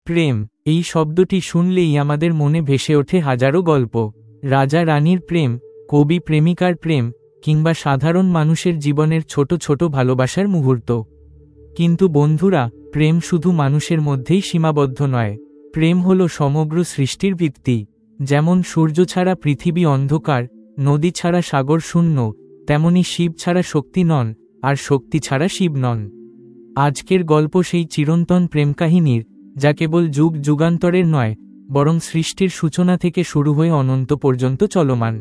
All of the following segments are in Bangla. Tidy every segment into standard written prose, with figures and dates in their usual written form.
প্রেম, এই শব্দটি শুনলেই আমাদের মনে ভেসে ওঠে হাজারো গল্প। রাজা রানীর প্রেম, কবি প্রেমিকার প্রেম, কিংবা সাধারণ মানুষের জীবনের ছোট ছোট ভালোবাসার মুহূর্ত। কিন্তু বন্ধুরা, প্রেম শুধু মানুষের মধ্যেই সীমাবদ্ধ নয়। প্রেম হল সমগ্র সৃষ্টির ভিত্তি। যেমন সূর্য ছাড়া পৃথিবী অন্ধকার, নদী ছাড়া সাগর শূন্য, তেমনি শিব ছাড়া শক্তি নন, আর শক্তি ছাড়া শিব নন। আজকের গল্প সেই চিরন্তন প্রেমকাহিনীর, যা কেবল যুগ যুগান্তরের নয়, বরং সৃষ্টির সূচনা থেকে শুরু হয়ে অনন্ত পর্যন্ত চলমান।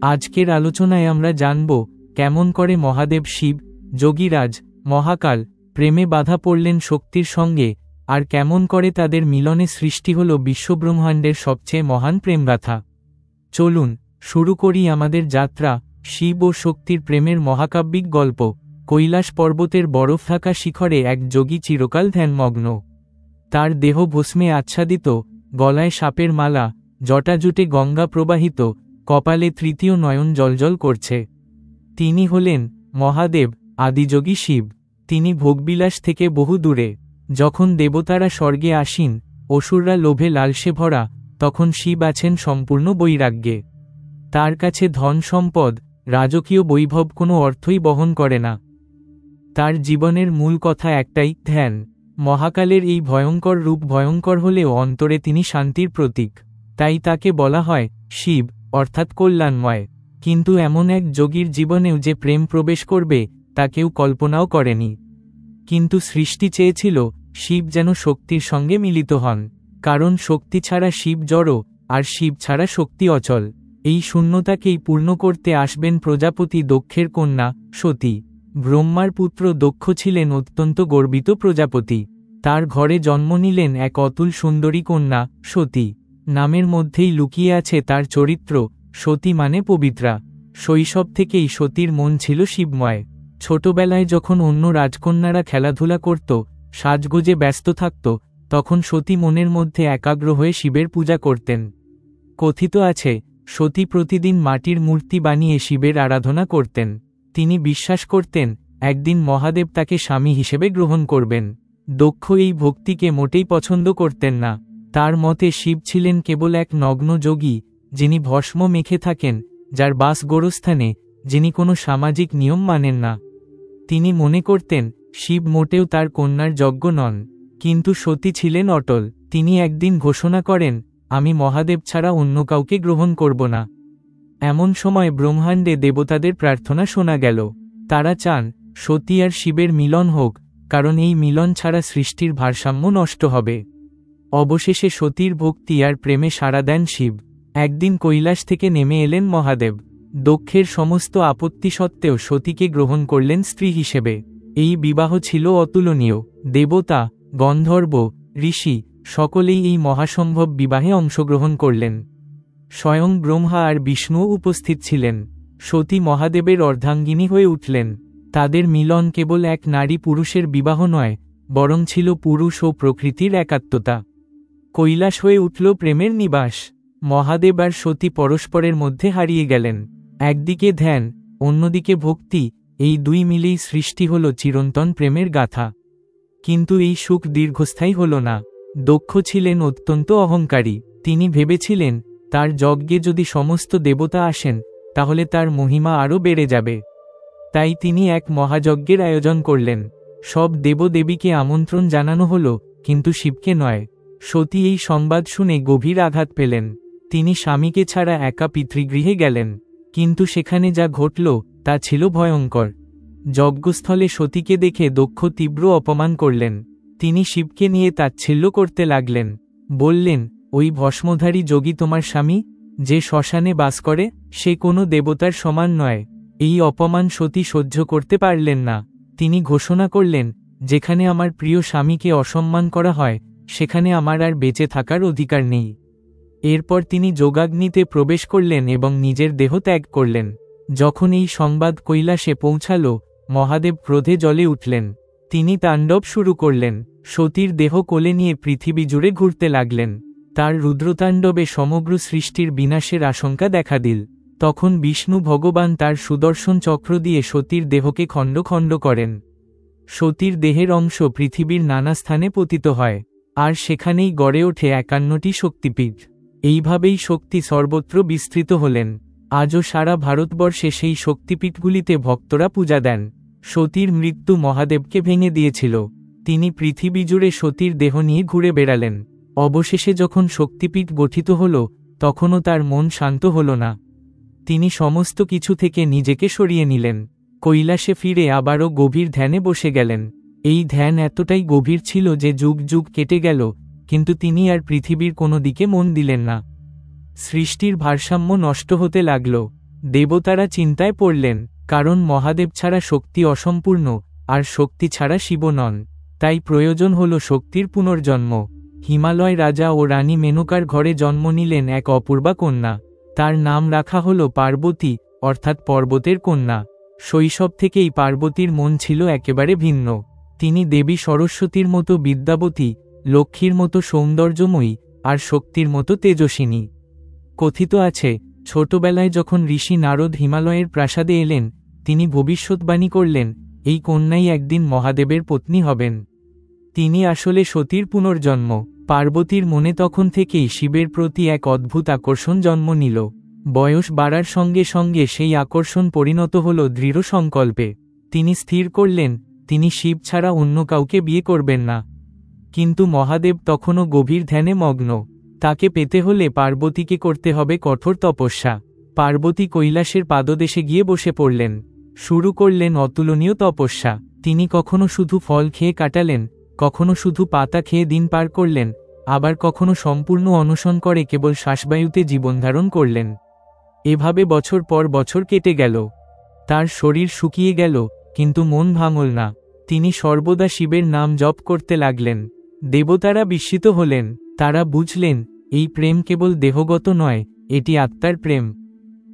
আজকের আলোচনায় আমরা জানব কেমন করে মহাদেব শিব, যোগীরাজ, মহাকাল প্রেমে বাধা পড়লেন শক্তির সঙ্গে, আর কেমন করে তাদের মিলনে সৃষ্টি হল বিশ্বব্রহ্মাণ্ডের সবচেয়ে মহান প্রেমগাথা। চলুন শুরু করি আমাদের যাত্রা, শিব ও শক্তির প্রেমের মহাকাব্যিক গল্প। কৈলাস পর্বতের বরফ ঢাকা শিখরে এক যোগী চিরকাল ধ্যানমগ্ন। তার দেহ ভস্মে আচ্ছাদিত, গলায় সাপের মালা, জটাজুটে গঙ্গা প্রবাহিত, কপালে তৃতীয় নয়ন জ্বলজ্বল করছে। তিনি হলেন মহাদেব, আদিযোগী শিব। তিনি ভোগবিলাস থেকে বহু দূরে। যখন দেবতারা স্বর্গে আসীন, অসুররা লোভে লালসে ভরা, তখন শিব আছেন সম্পূর্ণ বৈরাগ্যে। তার কাছে ধন সম্পদ, রাজকীয় বৈভব কোনো অর্থই বহন করে না। তার জীবনের মূল কথা একটাই, ধ্যান। মহাকালের এই ভয়ঙ্কর রূপ ভয়ঙ্কর হলেও অন্তরে তিনি শান্তির প্রতীক। তাই তাকে বলা হয় শিব, অর্থাৎ কল্যাণময়। কিন্তু এমন এক যোগীর জীবনেও যে প্রেম প্রবেশ করবে, তা কেউ কল্পনাও করেনি। কিন্তু সৃষ্টি চেয়েছিল শিব যেন শক্তির সঙ্গে মিলিত হন, কারণ শক্তি ছাড়া শিব জড়, আর শিব ছাড়া শক্তি অচল। এই শূন্যতাকেই পূর্ণ করতে আসবেন প্রজাপতি দক্ষের কন্যা সতী। ব্রহ্মার পুত্র দক্ষ ছিলেন অত্যন্ত গর্বিত প্রজাপতি। তার ঘরে জন্ম নিলেন এক অতুল সুন্দরী কন্যা সতী। নামের মধ্যেই লুকিয়ে আছে তার চরিত্র, সতী মানে পবিত্রা। শৈশব থেকেই সতীর মন ছিল শিবময়। ছোটবেলায় যখন অন্য রাজকন্যারা খেলাধুলা করত, সাজগোজে ব্যস্ত থাকত, তখন সতী মনের মধ্যে একাগ্র হয়ে শিবের পূজা করতেন। কথিত আছে, সতী প্রতিদিন মাটির মূর্তি বানিয়ে শিবের আরাধনা করতেন। তিনি বিশ্বাস করতেন একদিন মহাদেব তাকে স্বামী হিসেবে গ্রহণ করবেন। দক্ষ এই ভক্তিকে মোটেই পছন্দ করতেন না। তার মতে শিব ছিলেন কেবল এক নগ্ন যোগী, যিনি ভস্ম মেখে থাকেন, যার বাস গোরস্থানে, যিনি কোনো সামাজিক নিয়ম মানেন না। তিনি মনে করতেন শিব মোটেও তার কন্যার যোগ্য নন। কিন্তু সতী ছিলেন অটল। তিনি একদিন ঘোষণা করেন, আমি মহাদেব ছাড়া অন্য কাউকে গ্রহণ করব না। এমন সময় ব্রহ্মাণ্ডে দেবতাদের প্রার্থনা শোনা গেল। তারা চান সতী আর শিবের মিলন হোক, কারণ এই মিলন ছাড়া সৃষ্টির ভারসাম্য নষ্ট হবে। অবশেষে সতীর ভক্তি আর প্রেমে সাড়া দেন শিব। একদিন কৈলাস থেকে নেমে এলেন মহাদেব। দক্ষের সমস্ত আপত্তি সত্ত্বেও সতীকে গ্রহণ করলেন স্ত্রী হিসেবে। এই বিবাহ ছিল অতুলনীয়। দেবতা, গন্ধর্ব, ঋষি সকলেই এই মহাসম্ভব বিবাহে অংশগ্রহণ করলেন। স্বয়ং ব্রহ্মা আর বিষ্ণু উপস্থিত ছিলেন। সতী মহাদেবের অর্ধাঙ্গিনী হয়ে উঠলেন। তাদের মিলন কেবল এক নারী পুরুষের বিবাহ নয়, বরং ছিল পুরুষ ও প্রকৃতির একাত্মতা। কৈলাস হয়ে উঠল প্রেমের নিবাস। মহাদেব আর সতী পরস্পরের মধ্যে হারিয়ে গেলেন। একদিকে ধ্যান, অন্যদিকে ভক্তি, এই দুই মিলেই সৃষ্টি হল চিরন্তন প্রেমের গাথা। কিন্তু এই সুখ দীর্ঘস্থায়ী হল না। দক্ষ ছিলেন অত্যন্ত অহংকারী। তিনি ভেবেছিলেন তার যজ্ঞে যদি সমস্ত দেবতা আসেন, তাহলে তার মহিমা আরও বেড়ে যাবে। তাই তিনি এক মহাযজ্ঞের আয়োজন করলেন। সব দেবদেবীকে আমন্ত্রণ জানানো হল, কিন্তু শিবকে নয়। সতী এই সংবাদ শুনে গভীর আঘাত পেলেন। তিনি স্বামীকে ছাড়া একা পিতৃগৃহে গেলেন। কিন্তু সেখানে যা ঘটল তা ছিল ভয়ঙ্কর। যজ্ঞস্থলে সতীকে দেখে দক্ষ তীব্র অপমান করলেন। তিনি শিবকে নিয়ে তাচ্ছিল্য করতে লাগলেন। বললেন, ওই ভস্মধারী যোগী তোমার স্বামী? যে শ্মশানে বাস করে, সে কোনো দেবতার সমান নয়। এই অপমান সতী সহ্য করতে পারলেন না। তিনি ঘোষণা করলেন, যেখানে আমার প্রিয় স্বামীকে অসম্মান করা হয়, সেখানে আমার আর বেঁচে থাকার অধিকার নেই। এরপর তিনি যোগাগ্নিতে প্রবেশ করলেন এবং নিজের দেহ ত্যাগ করলেন। যখন এই সংবাদ কৈলাসে পৌঁছাল, মহাদেব ক্রোধে জ্বলে উঠলেন। তিনি তাণ্ডব শুরু করলেন। সতীর দেহ কোলে নিয়ে পৃথিবী জুড়ে ঘুরতে লাগলেন। তার রুদ্রতাণ্ডবে সমগ্র সৃষ্টির বিনাশের আশঙ্কা দেখা দিল। তখন বিষ্ণু ভগবান তার সুদর্শন চক্র দিয়ে সতীর দেহকে খণ্ড খণ্ড করেন। সতীর দেহের অংশ পৃথিবীর নানা স্থানে পতিত হয়। আর সেখানেই গড়ে ওঠে 51টি শক্তিপীঠ। এইভাবেই শক্তি সর্বত্র বিস্তৃত হলেন। আজও সারা ভারতবর্ষে সেই শক্তিপীঠগুলিতে ভক্তরা পূজা দেন। সতীর মৃত্যু মহাদেবকে ভেঙে দিয়েছিল। তিনি পৃথিবী জুড়ে সতীর দেহ নিয়ে ঘুরে বেড়ালেন। অবশেষে যখন শক্তিপীঠ গঠিত হল, তখনও তার মন শান্ত হল না। তিনি সমস্ত কিছু থেকে নিজেকে সরিয়ে নিলেন। কৈলাসে ফিরে আবারও গভীর ধ্যানে বসে গেলেন। এই ধ্যান এতটাই গভীর ছিল যে যুগ যুগ কেটে গেল, কিন্তু তিনি আর পৃথিবীর কোনো দিকে মন দিলেন না। সৃষ্টির ভারসাম্য নষ্ট হতে লাগল। দেবতারা চিন্তায় পড়লেন, কারণ মহাদেব ছাড়া শক্তি অসম্পূর্ণ, আর শক্তি ছাড়া শিব নন। তাই প্রয়োজন হল শক্তির পুনর্জন্ম। হিমালয় রাজা ও রানী মেনকার ঘরে জন্ম নিলেন এক অপূর্বা কন্যা। তার নাম রাখা হল পার্বতী, অর্থাৎ পর্বতের কন্যা। শৈশব থেকেই পার্বতীর মন ছিল একেবারে ভিন্ন। তিনি দেবী সরস্বতীর মতো বিদ্যাবতী, লক্ষ্মীর মতো সৌন্দর্যময়ী, আর শক্তির মতো তেজস্বিনী। কথিত আছে, ছোটবেলায় যখন ঋষি নারদ হিমালয়ের প্রাসাদে এলেন, তিনি ভবিষ্যৎবাণী করলেন, এই কন্যাই একদিন মহাদেবের পত্নী হবেন। তিনি আসলে সতীর পুনর্জন্ম। পার্বতীর মনে তখন থেকেই শিবের প্রতি এক অদ্ভুত আকর্ষণ জন্ম নিল। বয়স বাড়ার সঙ্গে সঙ্গে সেই আকর্ষণ পরিণত হল দৃঢ় সংকল্পে। তিনি স্থির করলেন, তিনি শিব ছাড়া অন্য কাউকে বিয়ে করবেন না। কিন্তু মহাদেব তখনও গভীর ধ্যানে মগ্ন। তাকে পেতে হলে পার্বতীকে করতে হবে কঠোর তপস্যা। পার্বতী কৈলাসের পাদদেশে গিয়ে বসে পড়লেন। শুরু করলেন অতুলনীয় তপস্যা। তিনি কখনো শুধু ফল খেয়ে কাটালেন, কখনো শুধু পাতা খেয়ে দিন পার করলেন, আবার কখনো সম্পূর্ণ অনশন করে কেবল শ্বাসবায়ুতে জীবনধারণ করলেন। এভাবে বছর পর বছর কেটে গেল। তার শরীর শুকিয়ে গেল, কিন্তু মন ভাঙল না। তিনি সর্বদা শিবের নাম জপ করতে লাগলেন। দেবতারা বিস্মিত হলেন। তারা বুঝলেন, এই প্রেম কেবল দেহগত নয়, এটি আত্মার প্রেম।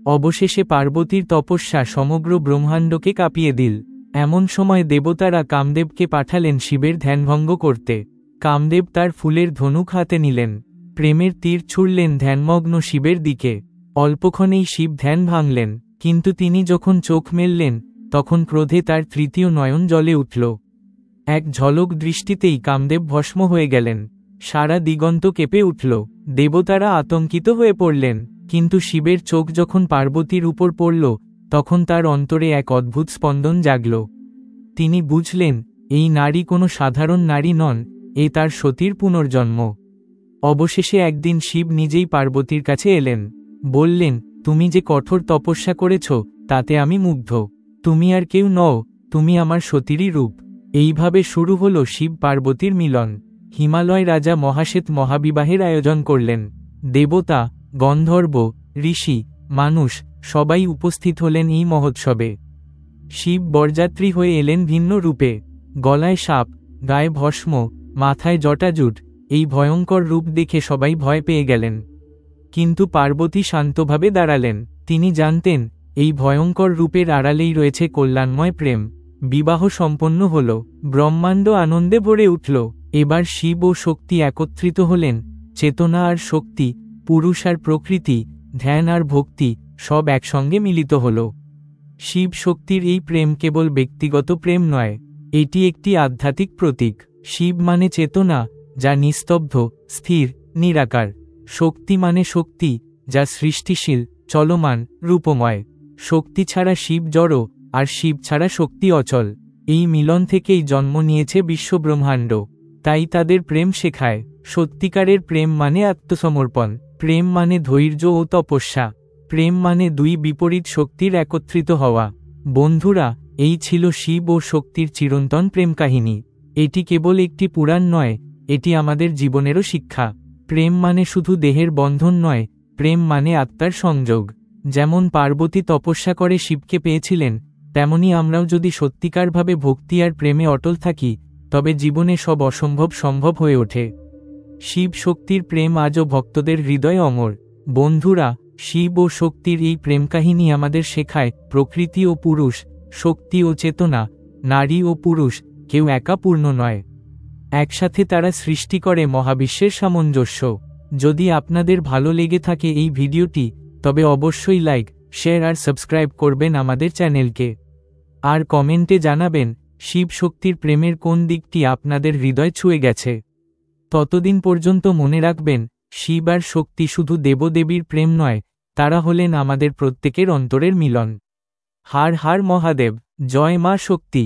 অবশেষে পার্বতীর তপস্যা সমগ্র ব্রহ্মাণ্ডকে কাঁপিয়ে দিল। এমন সময় দেবতারা কামদেবকে পাঠালেন শিবের ধ্যানভঙ্গ করতে। কামদেব তার ফুলের ধনুক হাতে নিলেন। প্রেমের তীর ছুড়লেন ধ্যানমগ্ন শিবের দিকে। অল্পক্ষণেই শিব ধ্যান ভাঙলেন, কিন্তু তিনি যখন চোখ মেললেন, তখন ক্রোধে তার তৃতীয় নয়ন জ্বলে উঠল। এক ঝলক দৃষ্টিতেই কামদেব ভস্ম হয়ে গেলেন। সারা দিগন্ত কেঁপে উঠল। দেবতারা আতঙ্কিত হয়ে পড়লেন, কিন্তু শিবের চোখ যখন পার্বতীর উপর পড়ল, তখন তার অন্তরে এক অদ্ভুত স্পন্দন জাগল। তিনি বুঝলেন, এই নারী কোনো সাধারণ নারী নন, এ তার সতীর পুনর্জন্ম। অবশেষে একদিন শিব নিজেই পার্বতীর কাছে এলেন। বললেন, তুমি যে কঠোর তপস্যা করেছ, তাতে আমি মুগ্ধ। তুমি আর কেউ নও, তুমি আমার সতীরই রূপ। এইভাবে শুরু হল শিব পার্বতীর মিলন। হিমালয় রাজা মহাশ্বেত মহাবিবাহের আয়োজন করলেন। দেবতা, গন্ধর্ব, ঋষি, মানুষ সবাই উপস্থিত হলেন এই মহোৎসবে। শিব বরযাত্রী হয়ে এলেন ভিন্ন রূপে। গলায় সাপ, গায়ে ভস্ম, মাথায় জটাজুট। এই ভয়ঙ্কর রূপ দেখে সবাই ভয় পেয়ে গেলেন। কিন্তু পার্বতী শান্তভাবে দাঁড়ালেন। তিনি জানতেন, এই ভয়ঙ্কর রূপের আড়ালেই রয়েছে কল্যাণময় প্রেম। বিবাহ সম্পন্ন হল। ব্রহ্মাণ্ড আনন্দে ভরে উঠল। এবার শিব ও শক্তি একত্রিত হলেন। চেতনা আর শক্তি, পুরুষ আর প্রকৃতি, ধ্যান আর ভক্তি, সব একসঙ্গে মিলিত হল। শিব শক্তির এই প্রেম কেবল ব্যক্তিগত প্রেম নয়, এটি একটি আধ্যাত্মিক প্রতীক। শিব মানে চেতনা, যা নিস্তব্ধ, স্থির, নিরাকার। শক্তি মানে শক্তি, যা সৃষ্টিশীল, চলমান, রূপময়। শক্তি ছাড়া শিব জড়, আর শিব ছাড়া শক্তি অচল। এই মিলন থেকেই জন্ম নিয়েছে বিশ্বব্রহ্মাণ্ড। তাই তাদের প্রেম শেখায়, সত্যিকারের প্রেম মানে আত্মসমর্পণ। প্রেম মানে ধৈর্য ও তপস্যা। প্রেম মানে দুই বিপরীত শক্তির একত্রিত হওয়া। বন্ধুরা, এই ছিল শিব ও শক্তির চিরন্তন প্রেম কাহিনী। এটি কেবল একটি পুরাণ নয়, এটি আমাদের জীবনেরও শিক্ষা। প্রেম মানে শুধু দেহের বন্ধন নয়, প্রেম মানে আত্মার সংযোগ। যেমন পার্বতী তপস্যা করে শিবকে পেয়েছিলেন, তেমনি আমরাও যদি সত্যিকারভাবে ভক্তি আর প্রেমে অটল থাকি, তবে জীবনে সব অসম্ভব সম্ভব হয়ে ওঠে। শিব শক্তির প্রেম আজও ভক্তদের হৃদয়ে অমর। বন্ধুরা, শিব ও শক্তির এই প্রেম কাহিনী আমাদের শেখায়, প্রকৃতি ও পুরুষ, শক্তি ও চেতনা, নারী ও পুরুষ কেউ একা পূর্ণ নয়। একসাথে তারা সৃষ্টি করে মহাবিশ্বের সামঞ্জস্য। যদি আপনাদের ভালো লেগে থাকে এই ভিডিওটি, তবে অবশ্যই লাইক, শেয়ার আর সাবস্ক্রাইব করবেন আমাদের চ্যানেলকে। আর কমেন্টে জানাবেন, শিব শক্তির প্রেমের কোন দিকটি আপনাদের হৃদয় ছুঁয়ে গেছে। ততদিন পর্যন্ত মনে রাখবেন, শিব আর শক্তি শুধু দেবদেবীর প্রেম নয়, তারা হলেন আমাদের প্রত্যেকের অন্তরের মিলন। হার হার মহাদেব, জয় মা শক্তি।